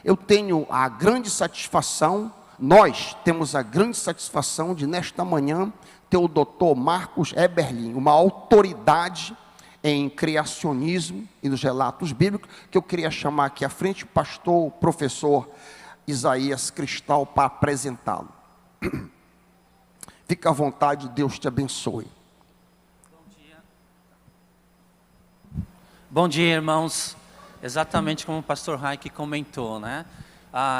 Eu tenho a grande satisfação, nós temos a grande satisfação de, nesta manhã, ter o Dr. Marcos Eberlin, uma autoridade em criacionismo e nos relatos bíblicos, que eu queria chamar aqui à frente o pastor, professor Isaías Cristal, para apresentá-lo. Fica à vontade, Deus te abençoe. Bom dia, irmãos. Exatamente como o pastor Raik comentou, né?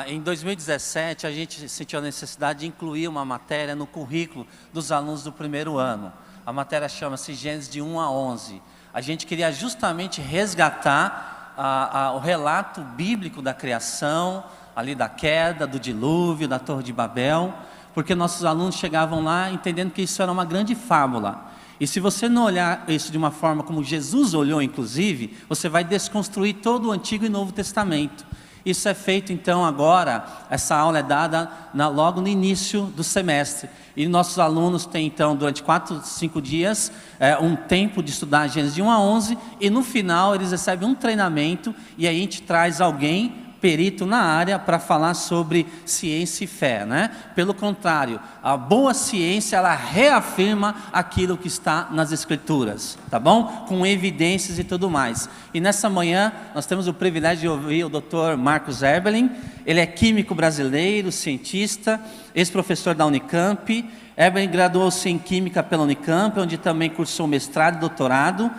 Em 2017, a gente sentiu a necessidade de incluir uma matéria no currículo dos alunos do primeiro ano. A matéria chama-se Gênesis de 1 a 11. A gente queria justamente resgatar o relato bíblico da criação, ali da queda, do dilúvio, da Torre de Babel, porque nossos alunos chegavam lá entendendo que isso era uma grande fábula. E se você não olhar isso de uma forma como Jesus olhou, inclusive, você vai desconstruir todo o Antigo e Novo Testamento. Isso é feito então agora, essa aula é dada logo no início do semestre. E nossos alunos têm então, durante 4, 5 dias, um tempo de estudar Gênesis de 1 a 11, e no final eles recebem um treinamento, e aí a gente traz alguém perito na área para falar sobre ciência e fé, né? Pelo contrário, a boa ciência, ela reafirma aquilo que está nas Escrituras, tá bom? Com evidências e tudo mais. E nessa manhã, nós temos o privilégio de ouvir o Dr. Marcos Eberlin. Ele é químico brasileiro, cientista, ex-professor da Unicamp. Eberlin graduou-se em Química pela Unicamp, onde também cursou mestrado e doutorado.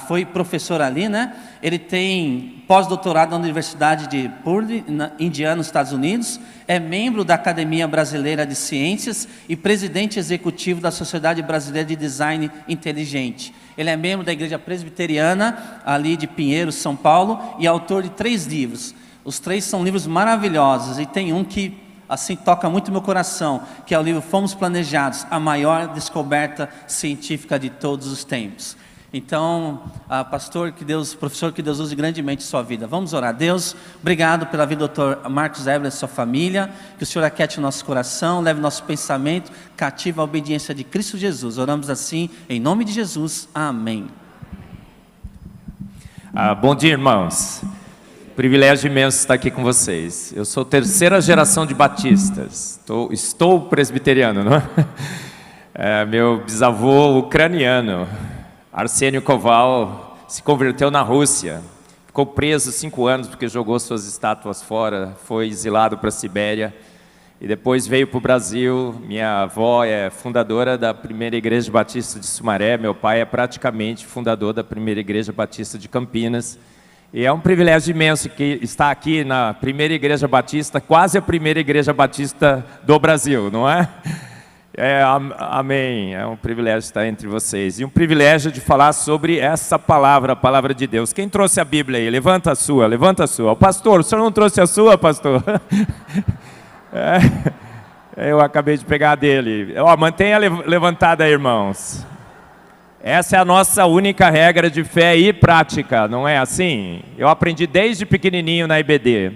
Foi professor ali, né? Ele tem pós-doutorado na Universidade de Purdue, na Indiana, nos Estados Unidos. É membro da Academia Brasileira de Ciências e presidente executivo da Sociedade Brasileira de Design Inteligente. Ele é membro da Igreja Presbiteriana, ali de Pinheiros, São Paulo, e autor de 3 livros. Os 3 são livros maravilhosos, e tem um que assim toca muito meu coração, que é o livro Fomos Planejados, a maior descoberta científica de todos os tempos. Então, professor, que Deus use grandemente sua vida. Vamos orar. Deus, obrigado pela vida do Dr. Marcos Eberlin e sua família. Que o Senhor aquiete o nosso coração, leve nosso pensamento cativo à obediência de Cristo Jesus. Oramos assim, em nome de Jesus. Amém. Bom dia, irmãos. Privilégio imenso estar aqui com vocês. Eu sou 3ª geração de batistas. Estou presbiteriano, não é? Meu bisavô ucraniano, Arsênio Koval, se converteu na Rússia, ficou preso 5 anos porque jogou suas estátuas fora, foi exilado para a Sibéria e depois veio para o Brasil. Minha avó é fundadora da Primeira Igreja Batista de Sumaré, meu pai é praticamente fundador da Primeira Igreja Batista de Campinas. E é um privilégio imenso que estar aqui na Primeira Igreja Batista, quase a primeira Igreja Batista do Brasil, não é? Amém, é um privilégio estar entre vocês, e um privilégio de falar sobre essa palavra, a palavra de Deus. Quem trouxe a Bíblia aí? Levanta a sua, levanta a sua. O pastor, o senhor não trouxe a sua, pastor? Eu acabei de pegar a dele. Mantenha levantada aí, irmãos. Essa é a nossa única regra de fé e prática, não é assim? Eu aprendi desde pequenininho na IBD,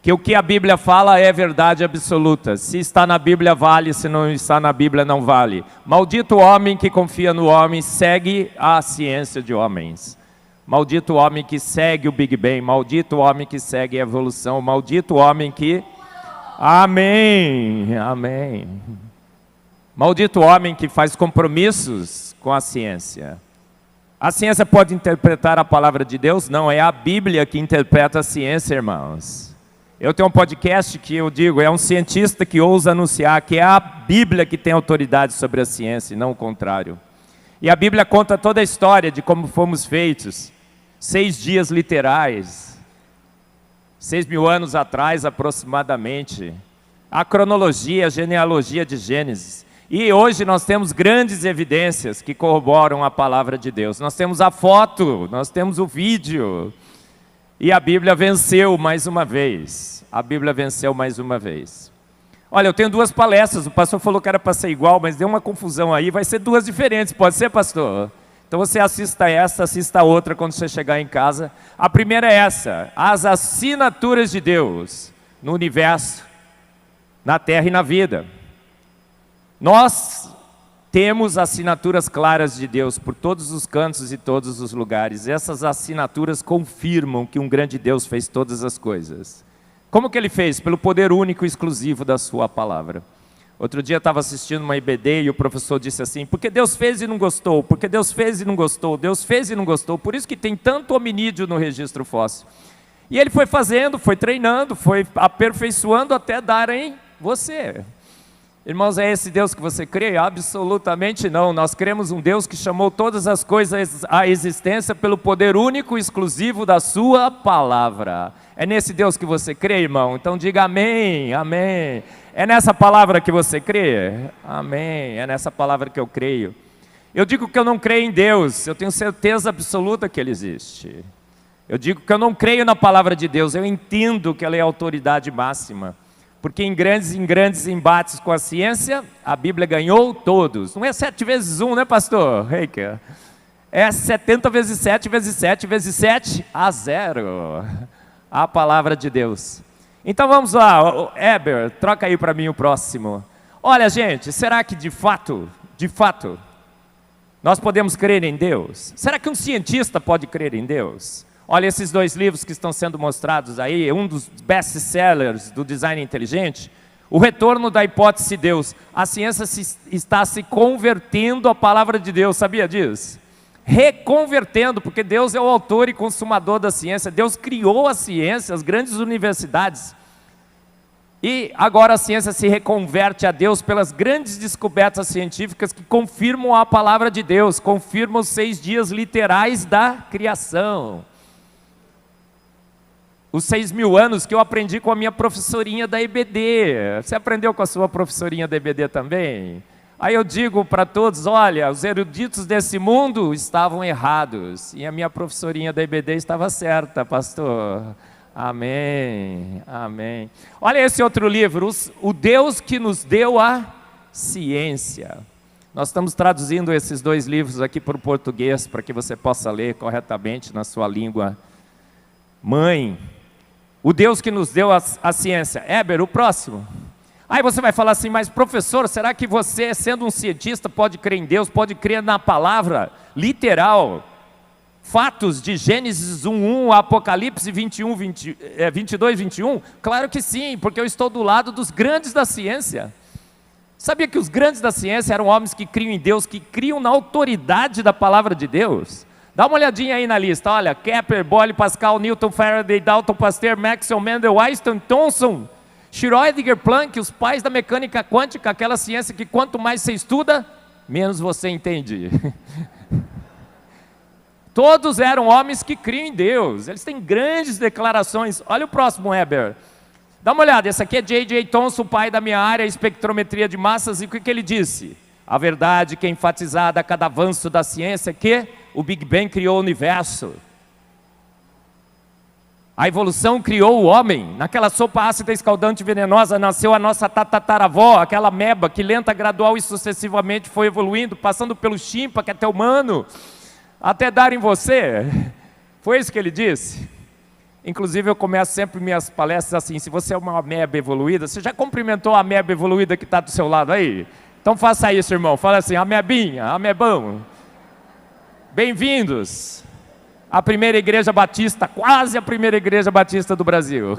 que o que a Bíblia fala é verdade absoluta. Se está na Bíblia, vale. Se não está na Bíblia, não vale. Maldito o homem que confia no homem, segue a ciência de homens. Maldito o homem que segue o Big Bang. Maldito o homem que segue a evolução. Maldito o homem que... Amém, amém. Maldito o homem que faz compromissos com a ciência. A ciência pode interpretar a palavra de Deus? Não, é a Bíblia que interpreta a ciência, irmãos. Eu tenho um podcast que eu digo, é um cientista que ousa anunciar que é a Bíblia que tem autoridade sobre a ciência, e não o contrário. E a Bíblia conta toda a história de como fomos feitos. 6 dias literais, 6.000 anos atrás aproximadamente. A cronologia, a genealogia de Gênesis. E hoje nós temos grandes evidências que corroboram a palavra de Deus. Nós temos a foto, nós temos o vídeo. E a Bíblia venceu mais uma vez. A Bíblia venceu mais uma vez. Olha, eu tenho 2 palestras. O pastor falou que era para ser igual, mas deu uma confusão aí. Vai ser 2 diferentes, pode ser, pastor? Então você assista essa, assista a outra quando você chegar em casa. A primeira é essa: as assinaturas de Deus no universo, na terra e na vida. Nós temos assinaturas claras de Deus por todos os cantos e todos os lugares. Essas assinaturas confirmam que um grande Deus fez todas as coisas. Como que ele fez? Pelo poder único e exclusivo da sua palavra. Outro dia eu estava assistindo uma IBD e o professor disse assim, porque Deus fez e não gostou, porque Deus fez e não gostou, Deus fez e não gostou, por isso que tem tanto hominídeo no registro fóssil. E ele foi fazendo, foi treinando, foi aperfeiçoando até dar em você. Irmãos, é esse Deus que você crê? Absolutamente não. Nós cremos um Deus que chamou todas as coisas à existência pelo poder único e exclusivo da sua palavra. É nesse Deus que você crê, irmão? Então diga amém, amém. É nessa palavra que você crê? Amém, é nessa palavra que eu creio. Eu digo que eu não creio em Deus, eu tenho certeza absoluta que Ele existe. Eu digo que eu não creio na palavra de Deus, eu entendo que ela é a autoridade máxima. Porque em grandes embates com a ciência, a Bíblia ganhou todos. Não é 7 vezes 1, né, pastor Reiker? É 70 vezes 7 vezes 7 vezes 7 a 0. A palavra de Deus. Então vamos lá, Heber, troca aí para mim o próximo. Olha, gente, será que de fato, nós podemos crer em Deus? Será que um cientista pode crer em Deus? Olha esses 2 livros que estão sendo mostrados aí, um dos best-sellers do design inteligente, O Retorno da Hipótese de Deus. A ciência está se convertendo à palavra de Deus, sabia disso? Reconvertendo, porque Deus é o autor e consumador da ciência. Deus criou a ciência, as grandes universidades. E agora a ciência se reconverte a Deus pelas grandes descobertas científicas que confirmam a palavra de Deus, confirmam os 6 dias literais da criação. Os 6.000 anos que eu aprendi com a minha professorinha da EBD. Você aprendeu com a sua professorinha da EBD também? Aí eu digo para todos, olha, os eruditos desse mundo estavam errados. E a minha professorinha da EBD estava certa, pastor. Amém, amém. Olha esse outro livro, O Deus que nos deu a ciência. Nós estamos traduzindo esses 2 livros aqui para o português, para que você possa ler corretamente na sua língua mãe. O Deus que nos deu a ciência. Heber, o próximo. Aí você vai falar assim, mas professor, será que você, sendo um cientista, pode crer em Deus, pode crer na palavra literal? Fatos de Gênesis 1:1, Apocalipse 22, 21? Claro que sim, porque eu estou do lado dos grandes da ciência. Sabia que os grandes da ciência eram homens que criam em Deus, que criam na autoridade da palavra de Deus? Dá uma olhadinha aí na lista, olha, Kepler, Boyle, Pascal, Newton, Faraday, Dalton, Pasteur, Maxwell, Mendel, Einstein, Thomson, Schrödinger, Planck, os pais da mecânica quântica, aquela ciência que quanto mais você estuda, menos você entende. Todos eram homens que criam em Deus, eles têm grandes declarações. Olha o próximo, Heber. Dá uma olhada, esse aqui é J.J. Thomson, pai da minha área, espectrometria de massas, e o que ele disse? A verdade que é enfatizada a cada avanço da ciência é que o Big Bang criou o universo. A evolução criou o homem. Naquela sopa ácida, escaldante e venenosa nasceu a nossa tataravó, aquela ameba que lenta, gradual e sucessivamente foi evoluindo, passando pelo chimpa, que é até humano, até dar em você. Foi isso que ele disse. Inclusive eu começo sempre minhas palestras assim, se você é uma ameba evoluída, você já cumprimentou a ameba evoluída que está do seu lado aí? Então faça isso, irmão, fala assim, amebinha, amebão, bem-vindos à primeira igreja batista, quase a primeira igreja batista do Brasil.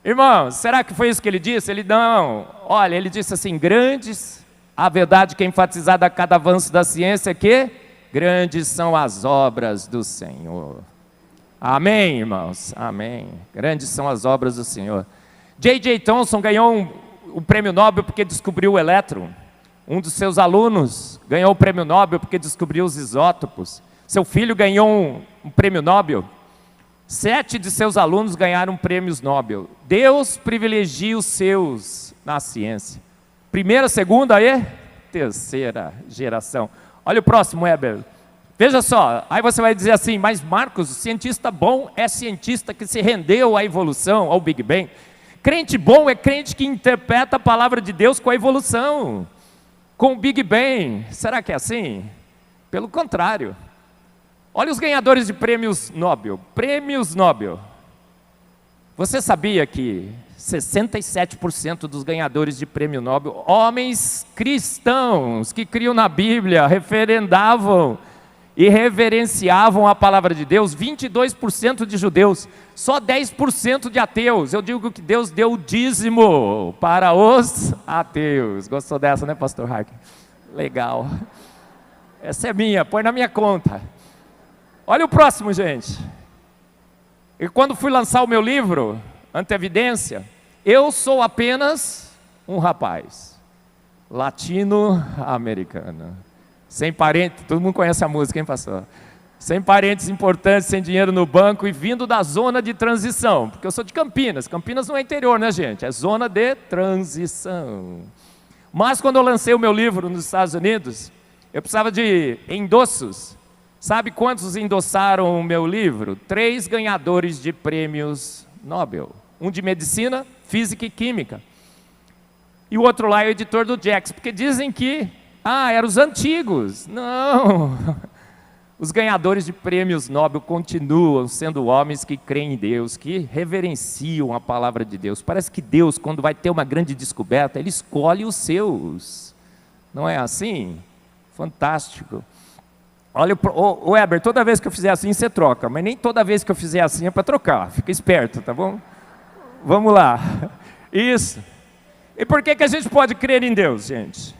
Irmão, será que foi isso que ele disse? Ele não, olha, ele disse assim, grandes, a verdade que é enfatizada a cada avanço da ciência é que grandes são as obras do Senhor. Amém, irmãos? Amém. Grandes são as obras do Senhor. J.J. Thomson ganhou o prêmio Nobel porque descobriu o elétron. Um dos seus alunos ganhou o prêmio Nobel porque descobriu os isótopos. Seu filho ganhou um prêmio Nobel. 7 de seus alunos ganharam prêmios Nobel. Deus privilegia os seus na ciência. Primeira, segunda e terceira geração. Olha o próximo, Heber. Veja só, aí você vai dizer assim, mas Marcos, o cientista bom é cientista que se rendeu à evolução, ao Big Bang. Crente bom é crente que interpreta a palavra de Deus com a evolução, com o Big Bang. Será que é assim? Pelo contrário. Olha os ganhadores de prêmios Nobel. Prêmios Nobel. Você sabia que 67% dos ganhadores de prêmio Nobel, homens cristãos que criam na Bíblia, referendavam e reverenciavam a palavra de Deus, 22% de judeus, só 10% de ateus. Eu digo que Deus deu o dízimo para os ateus. Gostou dessa, né, pastor Harkin? Legal. Essa é minha, põe na minha conta. Olha o próximo, gente. E quando fui lançar o meu livro, Antevidência, eu sou apenas um rapaz latino-americano, sem parentes, todo mundo conhece a música, hein, pastor? Sem parentes importantes, sem dinheiro no banco e vindo da zona de transição, porque eu sou de Campinas. Campinas não é interior, né, gente? É zona de transição. Mas quando eu lancei o meu livro nos Estados Unidos, eu precisava de endossos. Sabe quantos endossaram o meu livro? 3 ganhadores de prêmios Nobel. Um de medicina, física e química. E o outro lá é o editor do Jax, porque dizem que, eram os antigos. Não. Os ganhadores de prêmios Nobel continuam sendo homens que creem em Deus, que reverenciam a palavra de Deus. Parece que Deus, quando vai ter uma grande descoberta, Ele escolhe os seus. Não é assim? Fantástico. Olha, Weber, toda vez que eu fizer assim, você troca. Mas nem toda vez que eu fizer assim é para trocar. Fica esperto, tá bom? Vamos lá. Isso. E por que a gente pode crer em Deus, gente?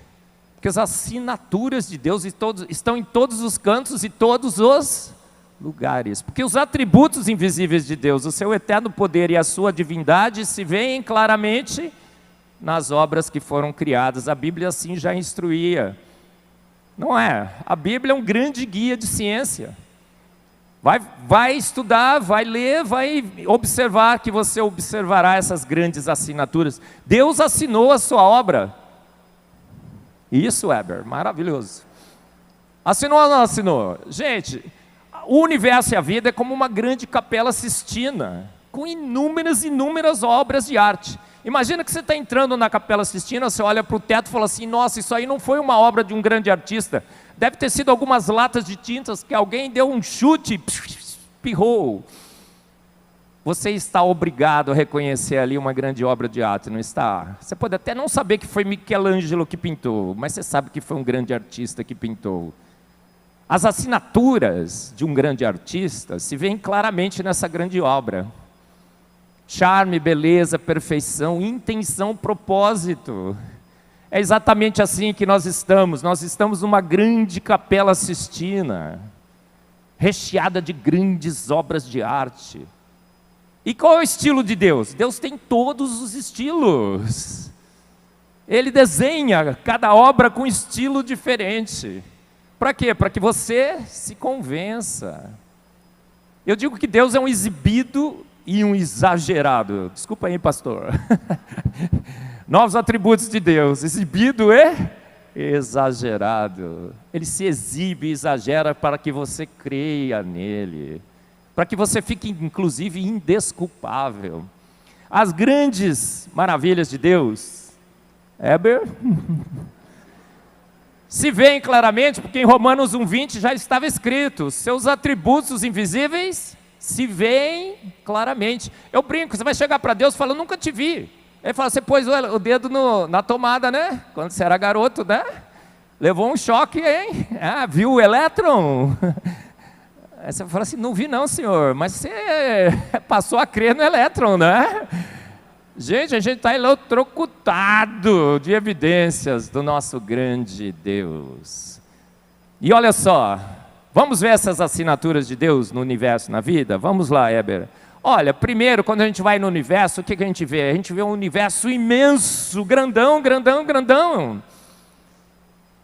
Porque as assinaturas de Deus estão em todos os cantos e todos os lugares. Porque os atributos invisíveis de Deus, o seu eterno poder e a sua divindade se veem claramente nas obras que foram criadas. A Bíblia assim já instruía. Não é? A Bíblia é um grande guia de ciência. Vai estudar, vai ler, vai observar, que você observará essas grandes assinaturas. Deus assinou a sua obra. Isso, Weber, maravilhoso. Assinou ou não assinou? Gente, o universo e a vida é como uma grande Capela Sistina, com inúmeras obras de arte. Imagina que você está entrando na Capela Sistina, você olha para o teto e fala assim, nossa, isso aí não foi uma obra de um grande artista, deve ter sido algumas latas de tintas que alguém deu um chute e espirrou. Você está obrigado a reconhecer ali uma grande obra de arte, não está? Você pode até não saber que foi Michelangelo que pintou, mas você sabe que foi um grande artista que pintou. As assinaturas de um grande artista se veem claramente nessa grande obra. Charme, beleza, perfeição, intenção, propósito. É exatamente assim que nós estamos. Nós estamos numa grande Capela Sistina, recheada de grandes obras de arte. E qual é o estilo de Deus? Deus tem todos os estilos. Ele desenha cada obra com um estilo diferente. Para quê? Para que você se convença. Eu digo que Deus é um exibido e um exagerado. Desculpa aí, pastor. Novos atributos de Deus. Exibido e exagerado. Ele se exibe e exagera para que você creia nele. Para que você fique, inclusive, indesculpável. As grandes maravilhas de Deus, Heber, se veem claramente, porque em Romanos 1,20 já estava escrito, seus atributos invisíveis se veem claramente. Eu brinco, você vai chegar para Deus e fala, nunca te vi. Ele fala, você pôs o dedo na tomada, né? Quando você era garoto, né? Levou um choque, hein? Viu o elétron? Aí você fala assim, não vi não, senhor, mas você passou a crer no elétron, né? Gente, a gente está eletrocutado de evidências do nosso grande Deus. E olha só, vamos ver essas assinaturas de Deus no universo, na vida? Vamos lá, Heber. Olha, primeiro, quando a gente vai no universo, o que a gente vê? A gente vê um universo imenso, grandão, grandão, grandão.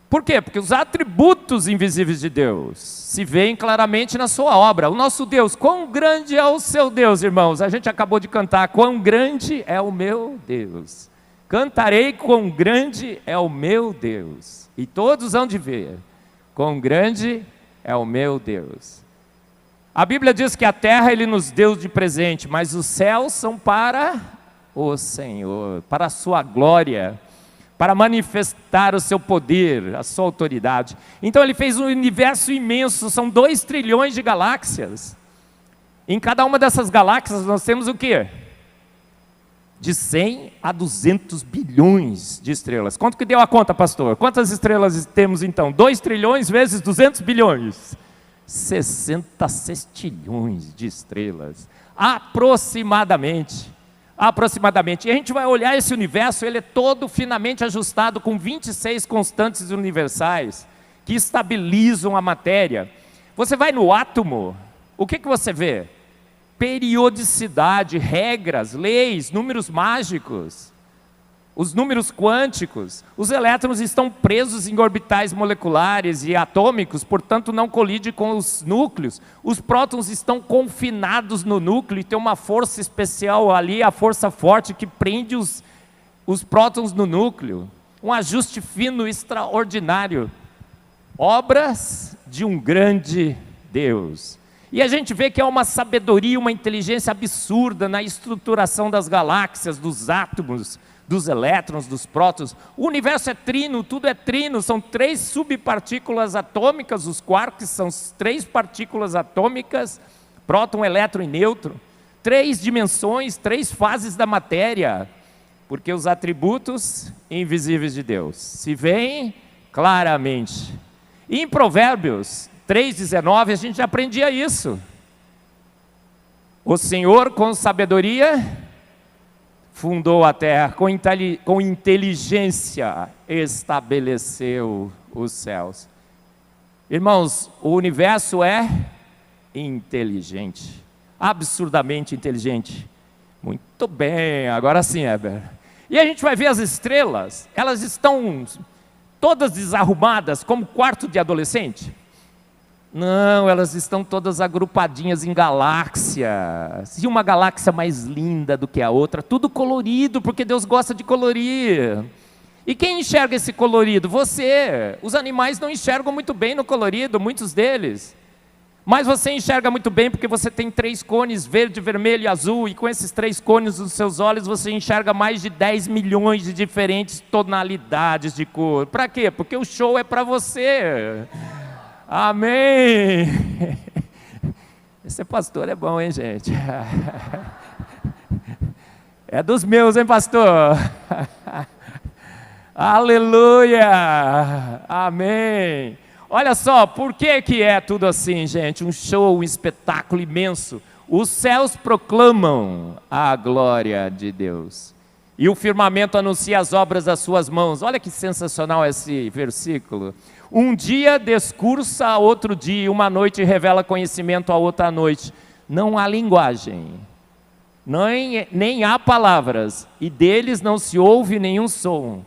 Por quê? Porque os atributos invisíveis de Deus se veem claramente na sua obra. O nosso Deus, quão grande é o seu Deus, irmãos? A gente acabou de cantar, quão grande é o meu Deus. Cantarei quão grande é o meu Deus. E todos hão de ver, quão grande é o meu Deus. A Bíblia diz que a terra Ele nos deu de presente, mas os céus são para o Senhor, para a sua glória, para manifestar o seu poder, a sua autoridade. Então Ele fez um universo imenso, são 2 trilhões de galáxias. Em cada uma dessas galáxias nós temos o quê? De 100 a 200 bilhões de estrelas. Quanto que deu a conta, pastor? Quantas estrelas temos então? 2 trilhões vezes 200 bilhões. 60 sextilhões de estrelas, aproximadamente. Aproximadamente. E a gente vai olhar esse universo, ele é todo finamente ajustado com 26 constantes universais que estabilizam a matéria. Você vai no átomo, o que você vê? Periodicidade, regras, leis, números mágicos, os números quânticos. Os elétrons estão presos em orbitais moleculares e atômicos, portanto não colidem com os núcleos. Os prótons estão confinados no núcleo e tem uma força especial ali, a força forte que prende os prótons no núcleo. Um ajuste fino extraordinário. Obras de um grande Deus. E a gente vê que há uma sabedoria, uma inteligência absurda na estruturação das galáxias, dos átomos, dos elétrons, dos prótons. O universo é trino, tudo é trino, são 3 subpartículas atômicas, os quarks são 3 partículas atômicas, próton, elétron e nêutron. 3 dimensões, 3 fases da matéria, porque os atributos invisíveis de Deus se veem claramente. E em Provérbios 3,19 a gente já aprendia isso. O Senhor com sabedoria fundou a terra, com inteligência estabeleceu os céus. Irmãos, o universo é inteligente, absurdamente inteligente. Muito bem, agora sim, Heber. E a gente vai ver as estrelas, elas estão todas desarrumadas como quarto de adolescente? Não, elas estão todas agrupadinhas em galáxias, e uma galáxia mais linda do que a outra, tudo colorido, porque Deus gosta de colorir. E quem enxerga esse colorido? Você. Os animais não enxergam muito bem no colorido, muitos deles. Mas você enxerga muito bem porque você tem 3 cones, verde, vermelho e azul, e com esses 3 cones nos seus olhos você enxerga mais de 10 milhões de diferentes tonalidades de cor. Para quê? Porque o show é para você. Amém! Esse pastor é bom, hein, gente? É dos meus, hein, pastor? Aleluia! Amém! Olha só, por que é tudo assim, gente? Um show, um espetáculo imenso. Os céus proclamam a glória de Deus. E o firmamento anuncia as obras das suas mãos. Olha que sensacional esse versículo. Um dia discursa a outro dia, uma noite revela conhecimento a outra noite. Não há linguagem, nem há palavras, e deles não se ouve nenhum som.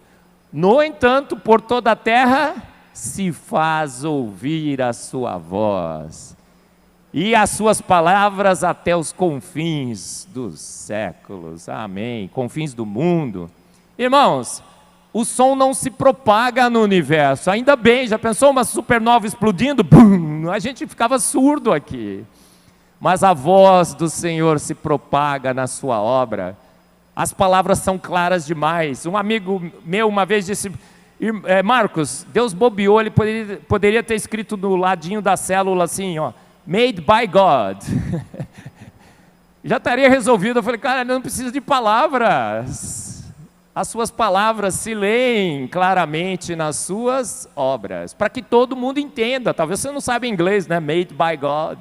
No entanto, por toda a terra se faz ouvir a sua voz, e as suas palavras até os confins dos séculos. Amém. Confins do mundo. Irmãos, o som não se propaga no universo. Ainda bem, já pensou uma supernova explodindo? Bum, a gente ficava surdo aqui. Mas a voz do Senhor se propaga na sua obra. As palavras são claras demais. Um amigo meu uma vez disse: Marcos, Deus bobeou, ele poderia ter escrito no ladinho da célula assim, ó, made by God. Já estaria resolvido. Eu falei: cara, não precisa de palavras. As suas palavras se leem claramente nas suas obras, para que todo mundo entenda. Talvez você não saiba inglês, né? Made by God,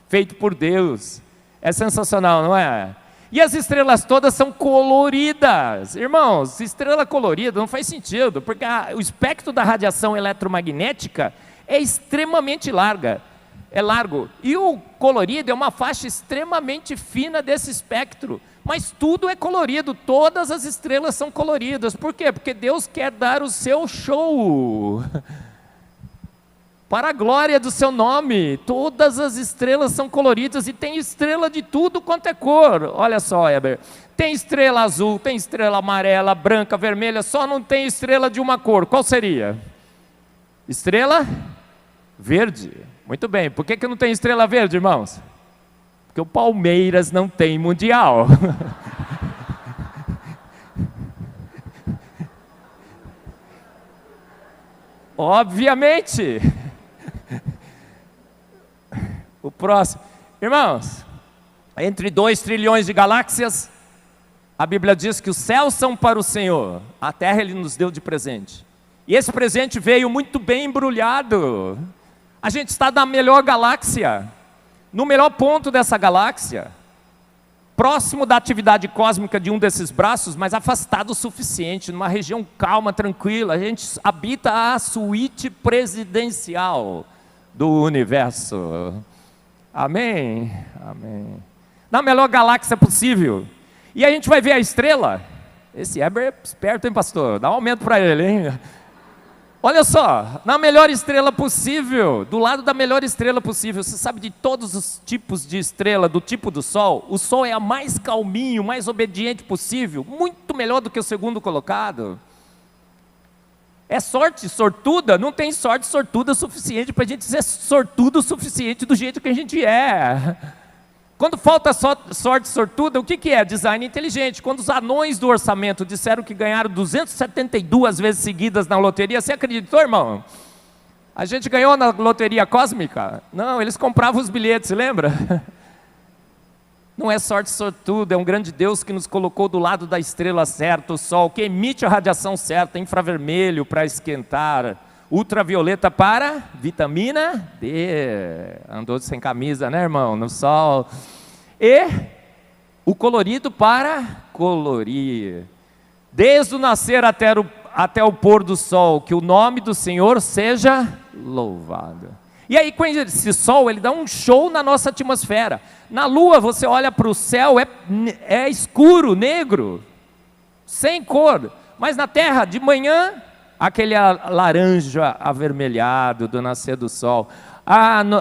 feito por Deus. É sensacional, não é? E as estrelas todas são coloridas. Irmãos, estrela colorida não faz sentido, porque o espectro da radiação eletromagnética é extremamente largo. E o colorido é uma faixa extremamente fina desse espectro. Mas tudo é colorido, todas as estrelas são coloridas. Por quê? Porque Deus quer dar o seu show. Para a glória do seu nome, todas as estrelas são coloridas, e tem estrela de tudo quanto é cor. Olha só, Heber, tem estrela azul, tem estrela amarela, branca, vermelha, só não tem estrela de uma cor. Qual seria? Estrela verde. Muito bem, por que não tem estrela verde, irmãos? Porque o Palmeiras não tem mundial. Obviamente. O próximo. Irmãos, entre 2 trilhões de galáxias, a Bíblia diz que os céus são para o Senhor, a terra Ele nos deu de presente. E esse presente veio muito bem embrulhado. A gente está na melhor galáxia, no melhor ponto dessa galáxia, próximo da atividade cósmica de um desses braços, mas afastado o suficiente, numa região calma, tranquila. A gente habita a suíte presidencial do universo. Amém? Amém. Na melhor galáxia possível. E a gente vai ver a estrela. Esse Heber é esperto, hein, pastor? Dá um aumento para ele, hein? Olha só, na melhor estrela possível, do lado da melhor estrela possível. Você sabe de todos os tipos de estrela, do tipo do Sol, o Sol é a mais calminho, mais obediente possível, muito melhor do que o segundo colocado. É sorte sortuda? Não tem sorte sortuda suficiente para a gente ser sortudo o suficiente do jeito que a gente é. Quando falta sorte sortuda, o que é? Design inteligente. Quando os anões do orçamento disseram que ganharam 272 vezes seguidas na loteria, você acreditou, irmão? A gente ganhou na loteria cósmica? Não, eles compravam os bilhetes, lembra? Não é sorte sortuda, é um grande Deus que nos colocou do lado da estrela certa, o Sol, que emite a radiação certa, infravermelho para esquentar, ultravioleta para vitamina D. Andou sem camisa, né, irmão? No sol. E o colorido para colorir. Desde o nascer até o pôr do sol, que o nome do Senhor seja louvado. E aí, com esse sol, ele dá um show na nossa atmosfera. Na lua, você olha para o céu, é escuro, negro, sem cor. Mas na terra, de manhã, aquele laranja avermelhado do nascer do sol.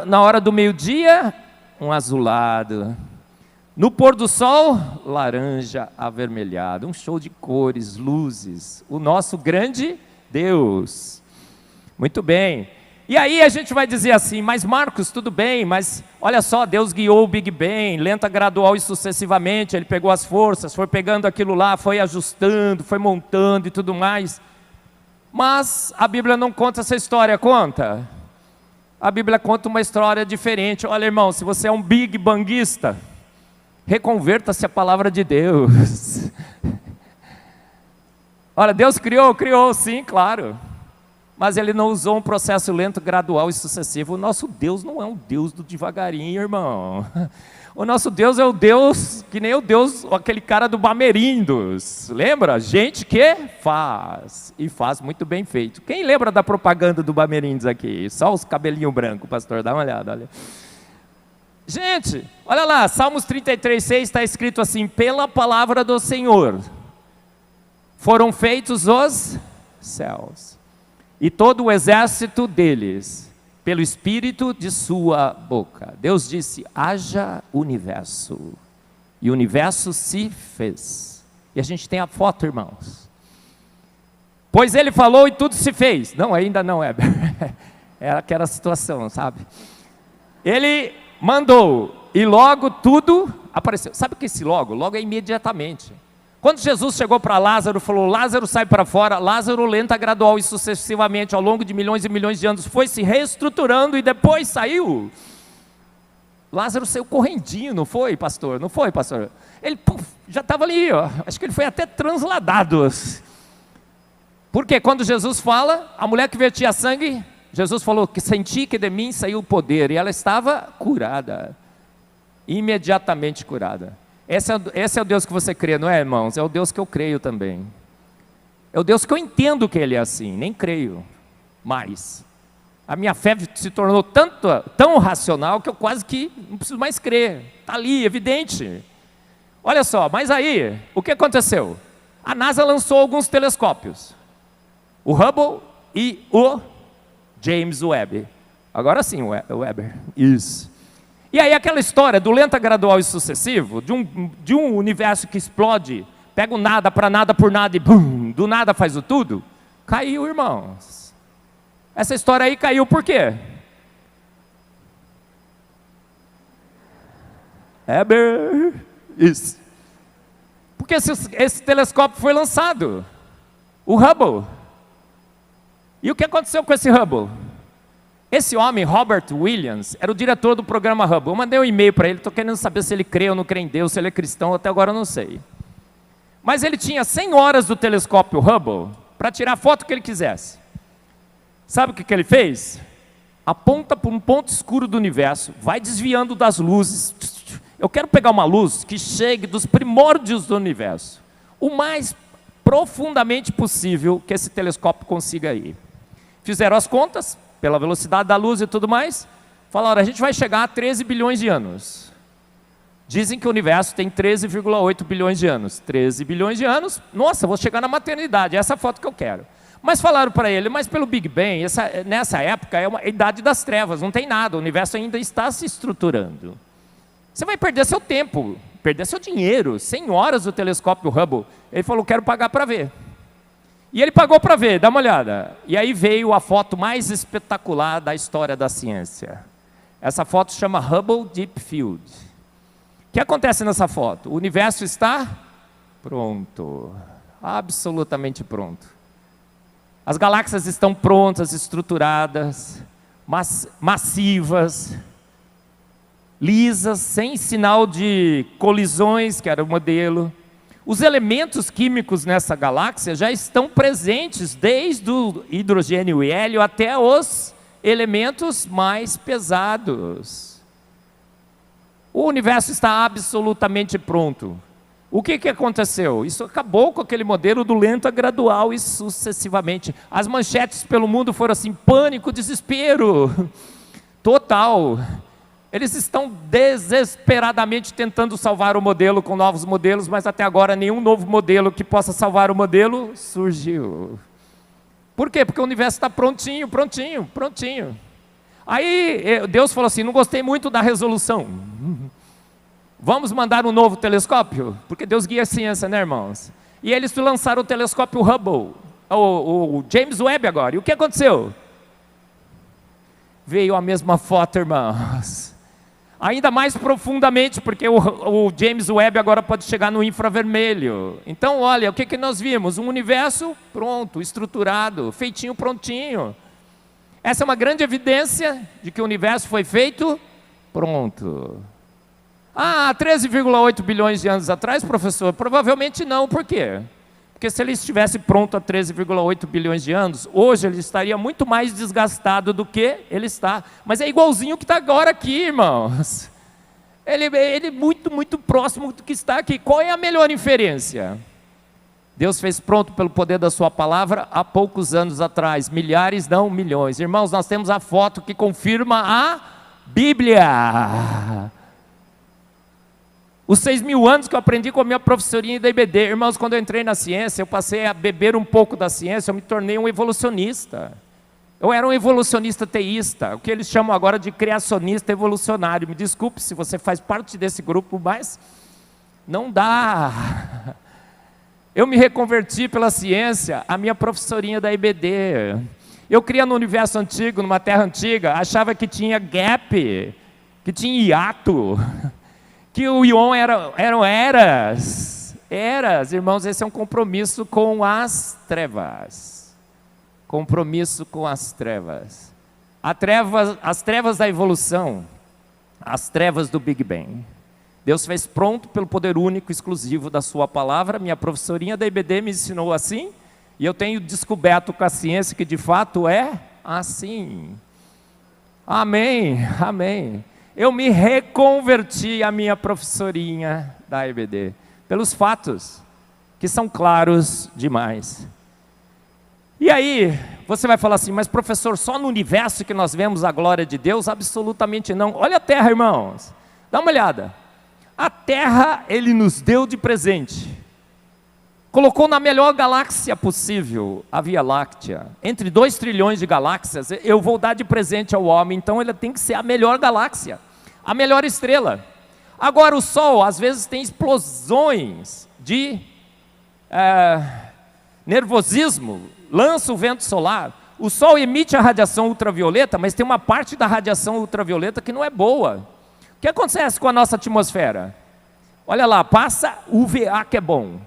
Na hora do meio-dia, um azulado. No pôr do sol, laranja avermelhado. Um show de cores, luzes. O nosso grande Deus. Muito bem. E aí a gente vai dizer assim, mas Marcos, tudo bem, mas olha só, Deus guiou o Big Bang, lenta, gradual e sucessivamente. Ele pegou as forças, foi pegando aquilo lá, foi ajustando, foi montando e tudo mais. Mas a Bíblia não conta essa história, conta? A Bíblia conta uma história diferente. Olha, irmão, se você é um big banguista, reconverta-se à palavra de Deus. Olha, Deus criou sim, claro. Mas Ele não usou um processo lento, gradual e sucessivo. O nosso Deus não é um Deus do devagarinho, irmão. O nosso Deus é o Deus, que nem o Deus, aquele cara do Bamerindos. Lembra? Gente que faz, e faz muito bem feito. Quem lembra da propaganda do Bamerindos aqui? Só os cabelinhos brancos, pastor, dá uma olhada, olha. Gente, olha lá, Salmos 33:6 está escrito assim: pela palavra do Senhor foram feitos os céus, e todo o exército deles, pelo Espírito de sua boca. Deus disse, haja universo. E o universo se fez. E a gente tem a foto, irmãos. Pois Ele falou e tudo se fez. Não, ainda não, Heber. É aquela situação, sabe? Ele mandou e logo tudo apareceu. Sabe o que é esse logo? Logo é imediatamente. Quando Jesus chegou para Lázaro, falou, Lázaro sai para fora, Lázaro lenta, gradual e sucessivamente, ao longo de milhões e milhões de anos, foi se reestruturando e depois saiu. Lázaro saiu correndinho, não foi, pastor? Não foi, pastor? Ele já estava ali, ó. Acho que ele foi até transladado. Porque quando Jesus fala, a mulher que vertia sangue, Jesus falou que senti que de mim saiu o poder, e ela estava curada, imediatamente curada. Esse é o Deus que você crê, não é, irmãos? É o Deus que eu creio também. É o Deus que eu entendo que Ele é assim, nem creio mais. A minha fé se tornou tão racional que eu quase que não preciso mais crer. Está ali, evidente. Olha só, mas aí, o que aconteceu? A NASA lançou alguns telescópios. O Hubble e o James Webb. Agora sim, o Weber. Isso. E aí aquela história do lenta, gradual e sucessivo, de um universo que explode, pega o nada para nada por nada e bum, do nada faz o tudo, caiu, irmãos. Essa história aí caiu por quê? Heber, isso. Porque esse telescópio foi lançado, o Hubble. E o que aconteceu com esse Hubble? Esse homem, Robert Williams, era o diretor do programa Hubble. Eu mandei um e-mail para ele, estou querendo saber se ele crê ou não crê em Deus, se ele é cristão, até agora eu não sei. Mas ele tinha 100 horas do telescópio Hubble para tirar a foto que ele quisesse. Sabe o que ele fez? aponta para um ponto escuro do universo, vai desviando das luzes. Eu quero pegar uma luz que chegue dos primórdios do universo, o mais profundamente possível que esse telescópio consiga ir. Fizeram as contas, pela velocidade da luz e tudo mais, falaram, a gente vai chegar a 13 bilhões de anos. Dizem que o universo tem 13,8 bilhões de anos. 13 bilhões de anos, nossa, vou chegar na maternidade, essa é a foto que eu quero. Mas falaram para ele, mas pelo Big Bang, nessa época é uma idade das trevas, não tem nada, o universo ainda está se estruturando. Você vai perder seu tempo, perder seu dinheiro, 100 horas do telescópio Hubble. Ele falou, quero pagar para ver. E ele pagou para ver, dá uma olhada. E aí veio a foto mais espetacular da história da ciência. Essa foto se chama Hubble Deep Field. O que acontece nessa foto? O universo está pronto, absolutamente pronto. As galáxias estão prontas, estruturadas, massivas, lisas, sem sinal de colisões, que era o modelo. Os elementos químicos nessa galáxia já estão presentes, desde o hidrogênio e hélio até os elementos mais pesados. O universo está absolutamente pronto. O que aconteceu? Isso acabou com aquele modelo do lento a gradual e sucessivamente. As manchetes pelo mundo foram assim, pânico, desespero, total. Eles estão desesperadamente tentando salvar o modelo com novos modelos, mas até agora nenhum novo modelo que possa salvar o modelo surgiu. Por quê? Porque o universo está prontinho, prontinho, prontinho. Aí Deus falou assim, não gostei muito da resolução. Vamos mandar um novo telescópio? Porque Deus guia a ciência, né, irmãos? E eles lançaram o telescópio Hubble, o James Webb agora. E o que aconteceu? Veio a mesma foto, irmãos. Ainda mais profundamente, porque o James Webb agora pode chegar no infravermelho. Então, olha, o que nós vimos? Um universo pronto, estruturado, feitinho, prontinho. Essa é uma grande evidência de que o universo foi feito pronto. Ah, 13,8 bilhões de anos atrás, professor? Provavelmente não. Por quê? Porque se ele estivesse pronto há 13,8 bilhões de anos, hoje ele estaria muito mais desgastado do que ele está. Mas é igualzinho que está agora aqui, irmãos. Ele é muito, muito próximo do que está aqui. Qual é a melhor inferência? Deus fez pronto pelo poder da sua palavra há poucos anos atrás. Milhares, não milhões. Irmãos, nós temos a foto que confirma a Bíblia. Os 6.000 anos que eu aprendi com a minha professorinha da IBD. Irmãos, quando eu entrei na ciência, eu passei a beber um pouco da ciência, eu me tornei um evolucionista. Eu era um evolucionista teísta, o que eles chamam agora de criacionista evolucionário. Me desculpe se você faz parte desse grupo, mas não dá. Eu me reconverti pela ciência, a minha professorinha da IBD. Eu cria no universo antigo, numa terra antiga, achava que tinha gap, que tinha hiato, que o Ion eram eras. Eras, irmãos, esse é um compromisso com as trevas. Compromisso com as trevas. As trevas da evolução, as trevas do Big Bang. Deus fez pronto pelo poder único, exclusivo da sua palavra. Minha professorinha da IBD me ensinou assim, e eu tenho descoberto com a ciência que de fato é assim. Amém, amém. Eu me reconverti à minha professorinha da IBD, pelos fatos que são claros demais. E aí, você vai falar assim, mas professor, só no universo que nós vemos a glória de Deus? Absolutamente não. Olha a Terra, irmãos, dá uma olhada. A Terra, Ele nos deu de presente. Colocou na melhor galáxia possível, a Via Láctea. Entre 2 trilhões de galáxias, eu vou dar de presente ao homem, então ele tem que ser a melhor galáxia, a melhor estrela. Agora o Sol, às vezes tem explosões de nervosismo, lança o vento solar. O Sol emite a radiação ultravioleta, mas tem uma parte da radiação ultravioleta que não é boa. O que acontece com a nossa atmosfera? Olha lá, passa UVA que é bom,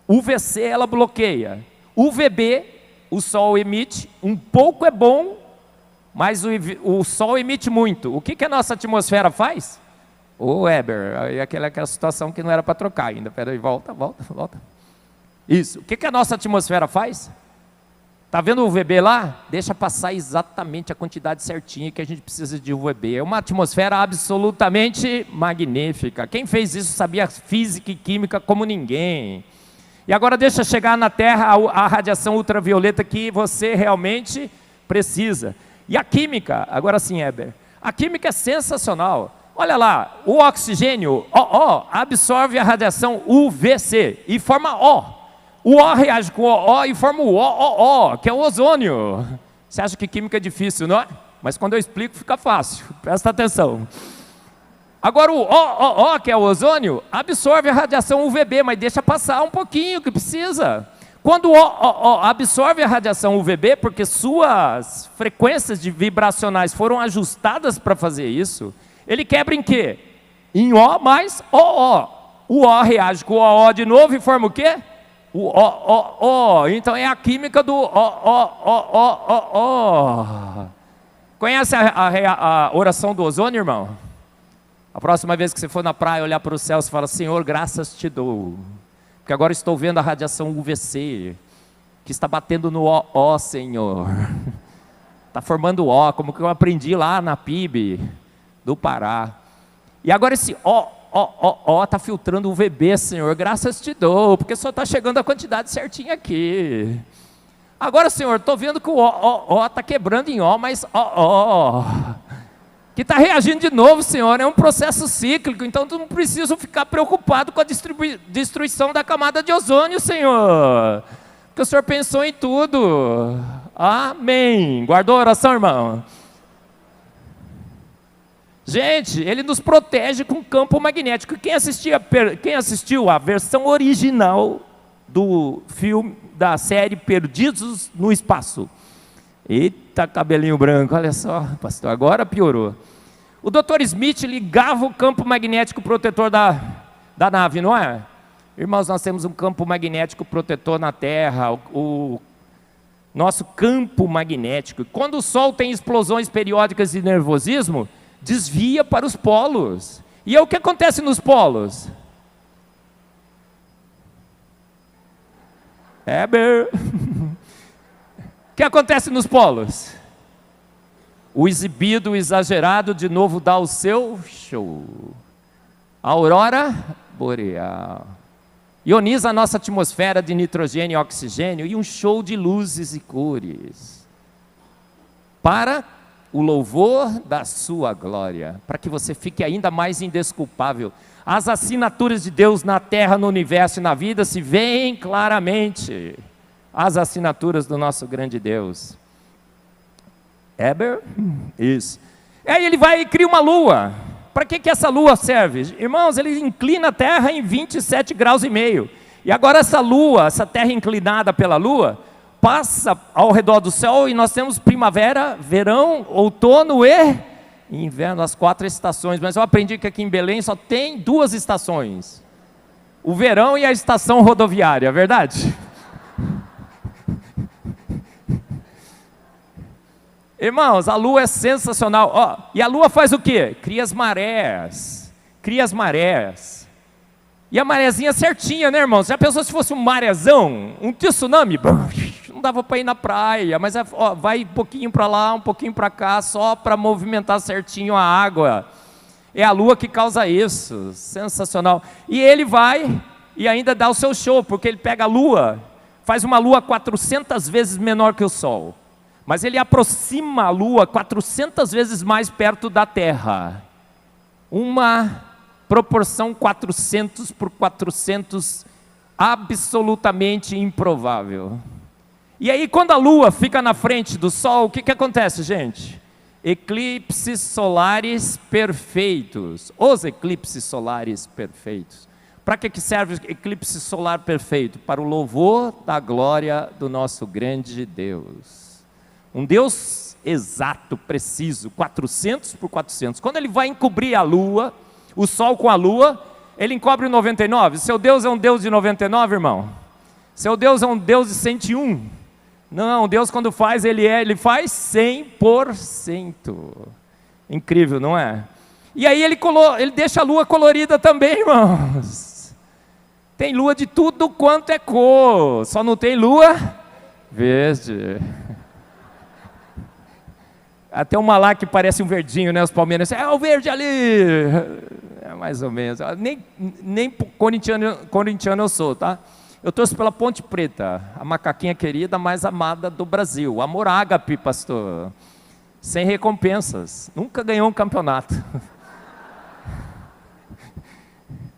UVC ela bloqueia, UVB o Sol emite, um pouco é bom, mas o Sol emite muito. O que a nossa atmosfera faz? Ô Weber, aí aquela situação que não era para trocar ainda. Peraí, volta. Isso, o que a nossa atmosfera faz? Está vendo o UVB lá? Deixa passar exatamente a quantidade certinha que a gente precisa de UVB. É uma atmosfera absolutamente magnífica. Quem fez isso sabia física e química como ninguém. E agora deixa chegar na Terra a radiação ultravioleta que você realmente precisa. E a química, agora sim, Heber, a química é sensacional. Olha lá, o oxigênio, O, absorve a radiação UVC e forma O. O O reage com o O e forma o O, que é o ozônio. Você acha que química é difícil, não é? Mas quando eu explico fica fácil, presta atenção. Agora o O, que é o ozônio, absorve a radiação UVB, mas deixa passar um pouquinho, que precisa. Quando o O absorve a radiação UVB, porque suas frequências vibracionais foram ajustadas para fazer isso, ele quebra em quê? Em O mais O. O O reage com o O de novo e forma o quê? O O. Então é a química do O. Conhece a oração do ozônio, irmão? A próxima vez que você for na praia olhar para o céu, você fala: Senhor, graças te dou, porque agora estou vendo a radiação UVC, que está batendo no O, Senhor. Está formando O, como que eu aprendi lá na PIB do Pará. E agora esse O está filtrando o UVB, Senhor, graças te dou, porque só está chegando a quantidade certinha aqui. Agora, Senhor, estou vendo que o O está quebrando em O, mas O, que está reagindo de novo, Senhor, é um processo cíclico, então tu não precisa ficar preocupado com a destruição da camada de ozônio, Senhor, porque o Senhor pensou em tudo. Amém. Guardou a oração, irmão? Gente, ele nos protege com campo magnético. Quem assistiu a versão original do filme, da série Perdidos no Espaço? Eita, cabelinho branco, olha só, pastor, agora piorou. O Dr. Smith ligava o campo magnético protetor da nave, não é? Irmãos, nós temos um campo magnético protetor na Terra, o nosso campo magnético. Quando o Sol tem explosões periódicas de nervosismo, desvia para os polos. E é o que acontece nos polos? Heber. O que acontece nos polos? O exibido, o exagerado, de novo dá o seu show. A aurora boreal ioniza a nossa atmosfera de nitrogênio e oxigênio, e um show de luzes e cores para o louvor da sua glória, para que você fique ainda mais indesculpável. As assinaturas de Deus na terra, no universo e na vida se veem claramente. As assinaturas do nosso grande Deus. Heber? Isso. Aí ele vai e cria uma lua. Para que essa lua serve? Irmãos, ele inclina a terra em 27 graus e meio. E agora essa lua, essa terra inclinada pela lua, passa ao redor do céu e nós temos primavera, verão, outono e inverno, as 4 estações. Mas eu aprendi que aqui em Belém só tem 2 estações: o verão e a estação rodoviária, é verdade? Irmãos, a lua é sensacional. E a lua faz o quê? Cria as marés. E a marezinha certinha, né, irmãos? Já pensou se fosse um marezão, um tsunami? Não dava para ir na praia, mas vai um pouquinho para lá, um pouquinho para cá, só para movimentar certinho a água. É a lua que causa isso, sensacional. E ele vai e ainda dá o seu show, porque ele pega a lua, faz uma lua 400 vezes menor que o Sol, mas ele aproxima a lua 400 vezes mais perto da Terra. Uma proporção 400 por 400, absolutamente improvável. E aí, quando a lua fica na frente do Sol, o que acontece, gente? Eclipses solares perfeitos. Os eclipses solares perfeitos. Para que serve o eclipse solar perfeito? Para o louvor da glória do nosso grande Deus. Um Deus exato, preciso, 400 por 400. Quando ele vai encobrir a lua, o Sol com a lua, ele encobre o 99. Seu Deus é um Deus de 99, irmão? Seu Deus é um Deus de 101? Não, Deus quando faz, ele faz 100%. Incrível, não é? E aí ele deixa a lua colorida também, irmãos. Tem lua de tudo quanto é cor, só não tem lua Verde. Até uma lá que parece um verdinho, né? Os palmeirenses, é o verde ali. É mais ou menos. Nem corintiano eu sou, tá? Eu torço pela Ponte Preta, a macaquinha querida, mais amada do Brasil. Amor ágape, pastor. Sem recompensas. Nunca ganhou um campeonato.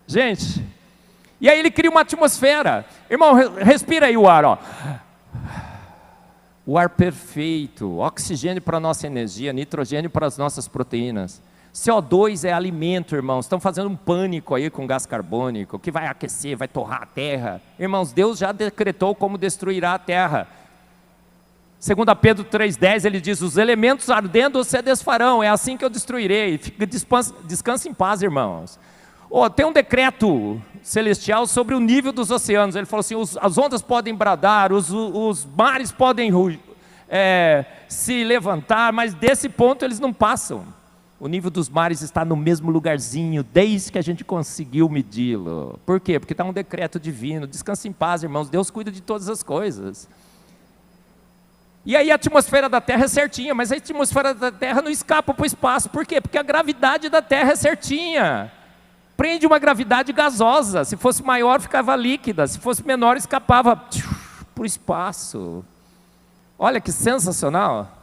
Gente, e aí ele cria uma atmosfera. Irmão, respira aí o ar, ó. O ar perfeito, oxigênio para a nossa energia, nitrogênio para as nossas proteínas. CO2 é alimento, irmãos. Estão fazendo um pânico aí com gás carbônico, que vai aquecer, vai torrar a terra. Irmãos, Deus já decretou como destruirá a terra. 2 Pedro 3,10, ele diz, os elementos ardendo se desfarão, é assim que eu destruirei. Descanse em paz, irmãos. Tem um decreto celestial sobre o nível dos oceanos. Ele falou assim, as ondas podem bradar, os mares podem se levantar, mas desse ponto eles não passam. O nível dos mares está no mesmo lugarzinho, desde que a gente conseguiu medi-lo. Por quê? Porque está um decreto divino. Descanse em paz, irmãos, Deus cuida de todas as coisas. E aí a atmosfera da Terra é certinha, mas a atmosfera da Terra não escapa para o espaço. Por quê? Porque a gravidade da Terra é certinha. Prende uma gravidade gasosa, se fosse maior ficava líquida, se fosse menor escapava para o espaço. Olha que sensacional.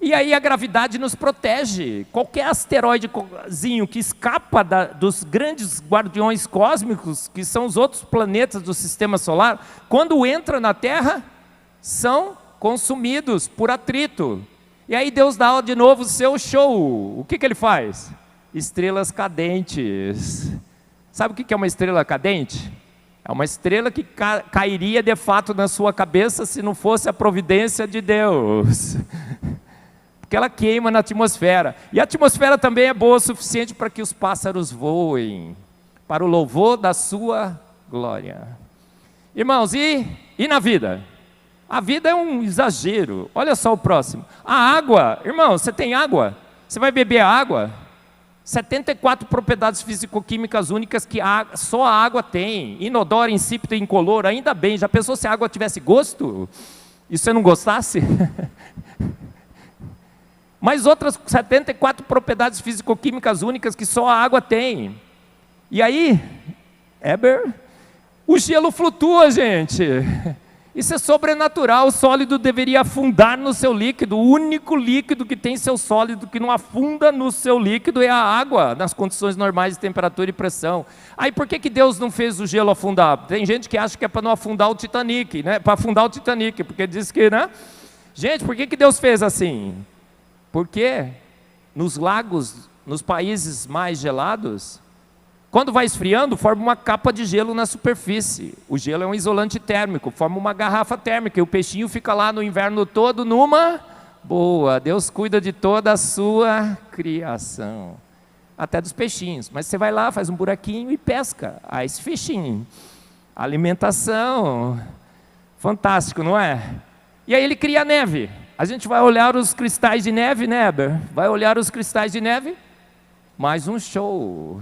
E aí a gravidade nos protege. Qualquer asteroidezinho que escapa dos grandes guardiões cósmicos, que são os outros planetas do sistema solar, quando entra na Terra, são consumidos por atrito. E aí Deus dá de novo o seu show. O que ele faz? Estrelas cadentes. Sabe o que é uma estrela cadente? É uma estrela que cairia de fato na sua cabeça se não fosse a providência de Deus. Porque ela queima na atmosfera. E a atmosfera também é boa o suficiente para que os pássaros voem, para o louvor da sua glória. Irmãos, e na vida? A vida é um exagero. Olha só o próximo. A água, irmão, você tem água? Você vai beber a água? 74 propriedades físico-químicas únicas que só a água tem. Inodora, insípida e incolor, ainda bem. Já pensou se a água tivesse gosto? E você não gostasse? Mas outras 74 propriedades físico-químicas únicas que só a água tem. E aí, o gelo flutua, gente. Isso é sobrenatural, o sólido deveria afundar no seu líquido. O único líquido que tem seu sólido que não afunda no seu líquido é a água, nas condições normais de temperatura e pressão. Aí por que Deus não fez o gelo afundar? Tem gente que acha que é para não afundar o Titanic, né? Para afundar o Titanic, porque diz que, né? Gente, por que Deus fez assim? Porque nos lagos, nos países mais gelados, quando vai esfriando, forma uma capa de gelo na superfície. O gelo é um isolante térmico, forma uma garrafa térmica, e o peixinho fica lá no inverno todo numa boa. Deus cuida de toda a sua criação, até dos peixinhos. Mas você vai lá, faz um buraquinho e pesca. Ice fishing, alimentação, fantástico, não é? E aí ele cria a neve. A gente vai olhar os cristais de neve, né, Eber? Vai olhar os cristais de neve? Mais um show.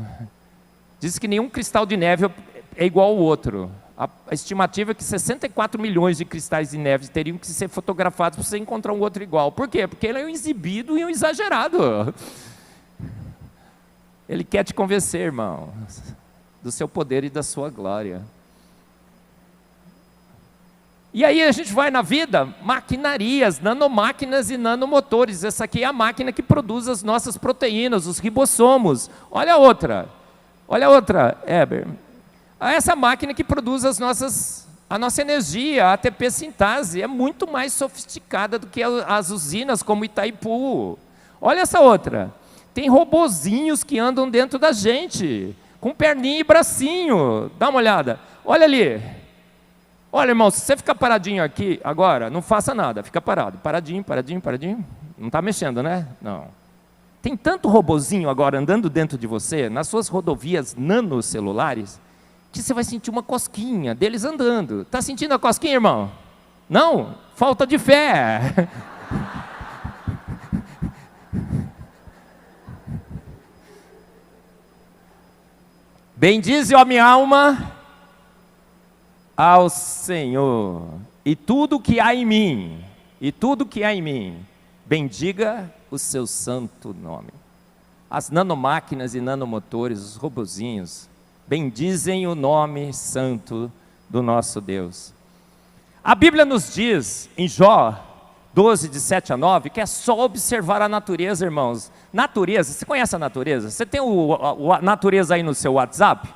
Diz que nenhum cristal de neve é igual ao outro. A estimativa é que 64 milhões de cristais de neve teriam que ser fotografados para você encontrar um outro igual. Por quê? Porque ele é um exibido e um exagerado. Ele quer te convencer, irmão, do seu poder e da sua glória. E aí a gente vai na vida, maquinarias, nanomáquinas e nanomotores. Essa aqui é a máquina que produz as nossas proteínas, os ribossomos. Olha a outra. Olha a outra, Eber. Essa máquina que produz a nossa energia, a ATP sintase, é muito mais sofisticada do que as usinas como Itaipu. Olha essa outra. Tem robozinhos que andam dentro da gente, com perninha e bracinho. Dá uma olhada. Olha ali. Olha, irmão, se você ficar paradinho aqui agora, não faça nada. Fica parado. Paradinho, paradinho, paradinho. Não está mexendo, né? Não. Tem tanto robozinho agora andando dentro de você, nas suas rodovias nanocelulares, que você vai sentir uma cosquinha deles andando. Está sentindo a cosquinha, irmão? Não? Falta de fé. Bendize, ó minha alma, ao Senhor, e tudo que há em mim, bendiga o seu santo nome. As nanomáquinas e nanomotores, os robozinhos, bendizem o nome santo do nosso Deus. A Bíblia nos diz, em Jó 12, de 7 a 9, que é só observar a natureza, irmãos. Natureza, você conhece a natureza? Você tem a natureza aí no seu WhatsApp?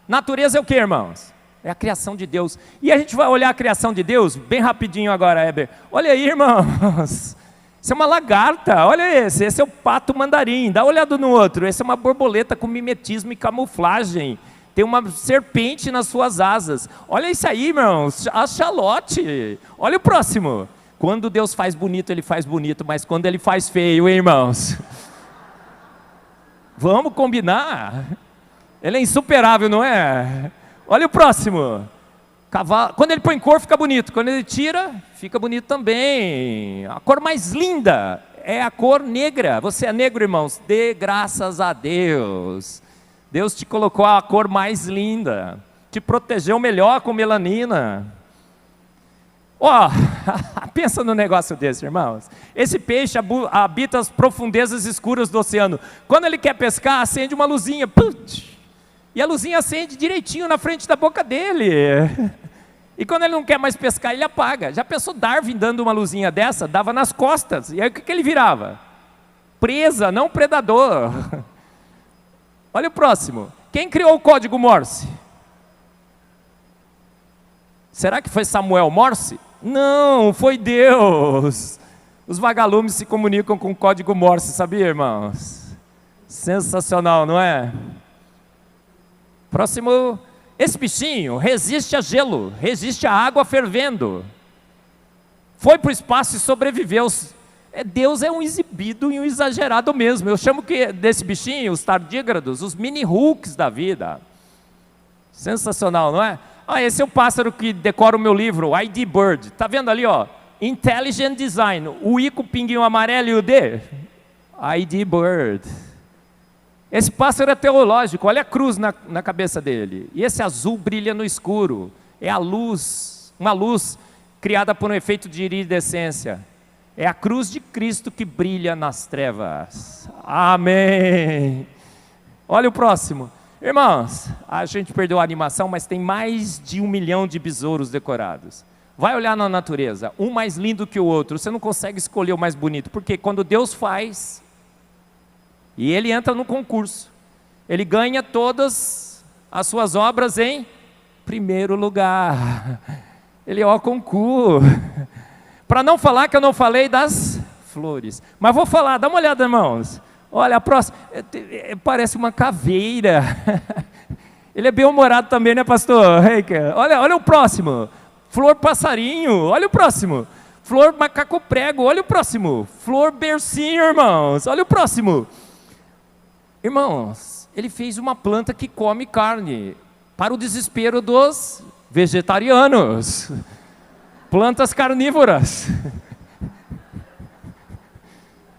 Natureza é o que, irmãos? É a criação de Deus. E a gente vai olhar a criação de Deus, bem rapidinho agora, Heber. Olha aí, irmãos. Isso é uma lagarta, olha esse é o pato mandarim. Dá uma olhada no outro, esse é uma borboleta com mimetismo e camuflagem. Tem uma serpente nas suas asas. Olha isso aí, irmãos, a Xalote. Olha o próximo. Quando Deus faz bonito, Ele faz bonito, mas quando Ele faz feio, hein, irmãos? Vamos combinar? Ele é insuperável, não é? Olha o próximo. Cavalo. Quando Ele põe cor, fica bonito. Quando Ele tira, fica bonito também. A cor mais linda é a cor negra. Você é negro, irmãos? Dê graças a Deus. Deus te colocou a cor mais linda. Te protegeu melhor com melanina. Pensa no negócio desse, irmãos. Esse peixe habita as profundezas escuras do oceano. Quando ele quer pescar, acende uma luzinha. E a luzinha acende direitinho na frente da boca dele. E quando ele não quer mais pescar, ele apaga. Já pensou Darwin dando uma luzinha dessa? Dava nas costas. E aí o que ele virava? Presa, não predador. Olha o próximo. Quem criou o código Morse? Será que foi Samuel Morse? Não, foi Deus. Os vagalumes se comunicam com o código Morse, sabia, irmãos? Sensacional, não é? Próximo. Esse bichinho resiste a gelo, resiste à água fervendo. Foi para o espaço e sobreviveu. Deus é um exibido e um exagerado mesmo. Eu chamo desse bichinho, os tardígrados, os mini Hulks da vida. Sensacional, não é? Esse é o pássaro que decora o meu livro, ID Bird. Está vendo ali, ó? Intelligent Design. O I com o pinguinho amarelo e o D? ID Bird. Esse pássaro é teológico, olha a cruz na cabeça dele. E esse azul brilha no escuro. É a luz, uma luz criada por um efeito de iridescência. É a cruz de Cristo que brilha nas trevas. Amém. Olha o próximo. Irmãos, a gente perdeu a animação, mas tem mais de 1 milhão de besouros decorados. Vai olhar na natureza, um mais lindo que o outro. Você não consegue escolher o mais bonito, porque quando Deus faz, e Ele entra no concurso, Ele ganha todas as suas obras em primeiro lugar. Ele é o concurso. Para não falar que eu não falei das flores. Mas vou falar, dá uma olhada, irmãos. Olha, a próxima, parece uma caveira. Ele é bem humorado também, né, pastor? Olha o próximo. Flor passarinho, olha o próximo. Flor macaco prego, olha o próximo. Flor bercinho, irmãos, olha o próximo. Irmãos, ele fez uma planta que come carne, para o desespero dos vegetarianos. Plantas carnívoras.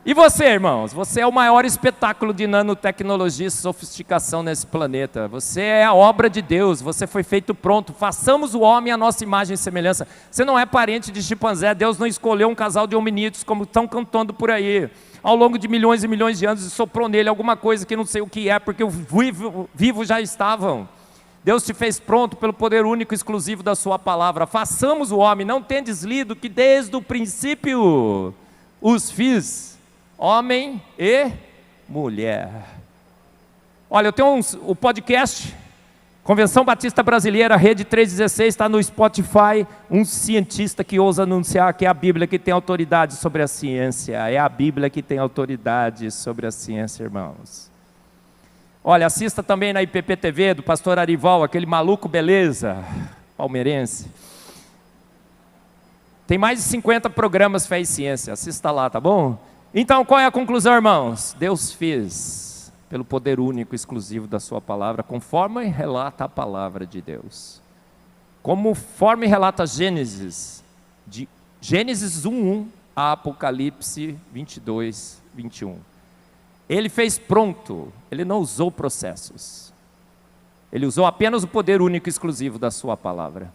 E você, irmãos? Você é o maior espetáculo de nanotecnologia e sofisticação nesse planeta. Você é a obra de Deus, você foi feito pronto. Façamos o homem à nossa imagem e semelhança. Você não é parente de chimpanzé, Deus não escolheu um casal de hominídeos como estão cantando por aí. Ao longo de milhões e milhões de anos, e soprou nele alguma coisa que não sei o que é, porque os vivos já estavam. Deus te fez pronto pelo poder único e exclusivo da sua palavra. Façamos o homem, não tendes lido que desde o princípio os fiz homem e mulher. Olha, eu tenho o podcast Convenção Batista Brasileira, Rede 316, está no Spotify. Um cientista que ousa anunciar que é a Bíblia que tem autoridade sobre a ciência. É a Bíblia que tem autoridade sobre a ciência, irmãos. Olha, assista também na IPP-TV do pastor Arival, aquele maluco beleza, palmeirense. Tem mais de 50 programas Fé e Ciência, assista lá, tá bom? Então, qual é a conclusão, irmãos? Deus fez, pelo poder único e exclusivo da sua palavra, conforme relata a palavra de Deus. Conforme relata Gênesis, de Gênesis 1:1 a Apocalipse 22:21. Ele fez pronto, ele não usou processos. Ele usou apenas o poder único e exclusivo da sua palavra.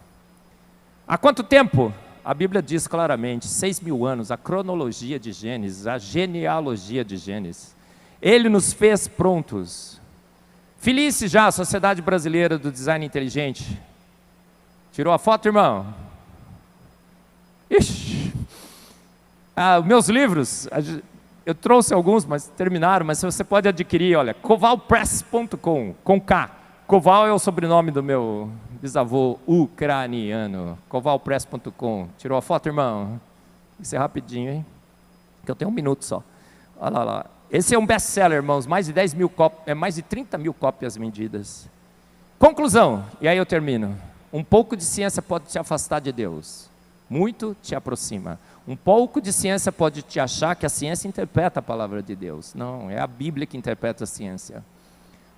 Há quanto tempo a Bíblia diz claramente, 6.000 anos, a cronologia de Gênesis, a genealogia de Gênesis. Ele nos fez prontos. Felice já, a Sociedade Brasileira do Design Inteligente. Tirou a foto, irmão? Ixi! Meus livros, eu trouxe alguns, mas terminaram, mas você pode adquirir, olha, kovalpress.com, com K. Koval é o sobrenome do meu bisavô ucraniano. Kovalpress.com. Tirou a foto, irmão? Isso é rapidinho, hein? Que eu tenho 1 minuto só. Olha lá. Esse é um best-seller, irmãos. Mais de 30 mil cópias vendidas. Conclusão, e aí eu termino. Um pouco de ciência pode te afastar de Deus. Muito te aproxima. Um pouco de ciência pode te achar que a ciência interpreta a palavra de Deus. Não, é a Bíblia que interpreta a ciência.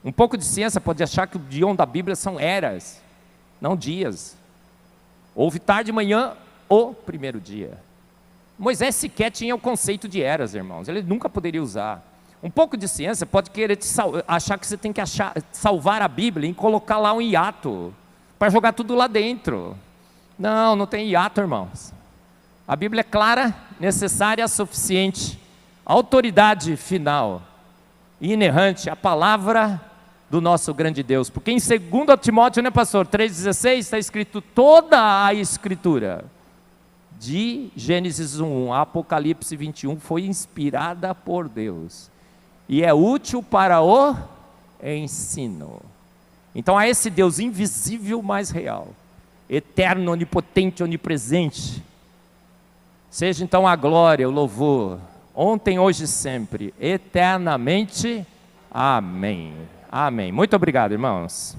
Um pouco de ciência pode achar que o guião da Bíblia são eras, não dias. Houve tarde, manhã, o primeiro dia. Moisés sequer tinha o conceito de eras, irmãos. Ele nunca poderia usar. Um pouco de ciência pode querer achar que você tem que salvar a Bíblia e colocar lá um hiato, para jogar tudo lá dentro. Não, não tem hiato, irmãos. A Bíblia é clara, necessária, suficiente. Autoridade final, inerrante, a palavra do nosso grande Deus. Porque em 2 Timóteo, né, pastor? 3,16 está escrito toda a Escritura. De Gênesis 1 a Apocalipse 21 foi inspirada por Deus. E é útil para o ensino. Então a esse Deus invisível, mas real, eterno, onipotente, onipresente, seja então a glória, o louvor, ontem, hoje e sempre, eternamente. Amém. Amém. Muito obrigado, irmãos.